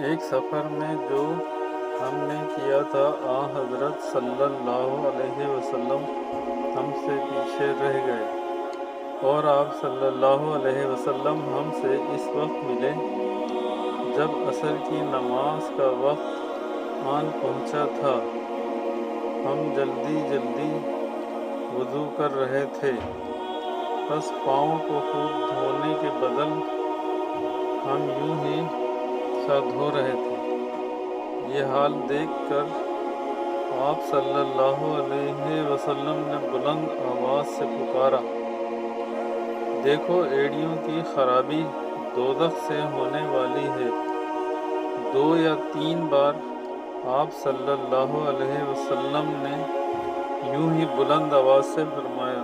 ایک سفر میں جو ہم نے کیا تھا حضرت صلی اللہ علیہ وسلم ہم سے پیچھے رہ گئے اور آپ صلی اللہ علیہ وسلم ہم سے اس وقت ملے جب عصر کی نماز کا وقت آن پہنچا تھا۔ ہم جلدی جلدی وضو کر رہے تھے، بس پاؤں کو خوب دھونے کے بدل ہم یوں ہی سا دھو رہے تھے۔ یہ حال دیکھ کر آپ صلی اللہ علیہ وسلم نے بلند آواز سے پکارا، دیکھو ایڑیوں کی خرابی دوزخ سے ہونے والی ہے۔ 2 یا 3 بار آپ صلی اللہ علیہ وسلم نے یوں ہی بلند آواز سے فرمایا۔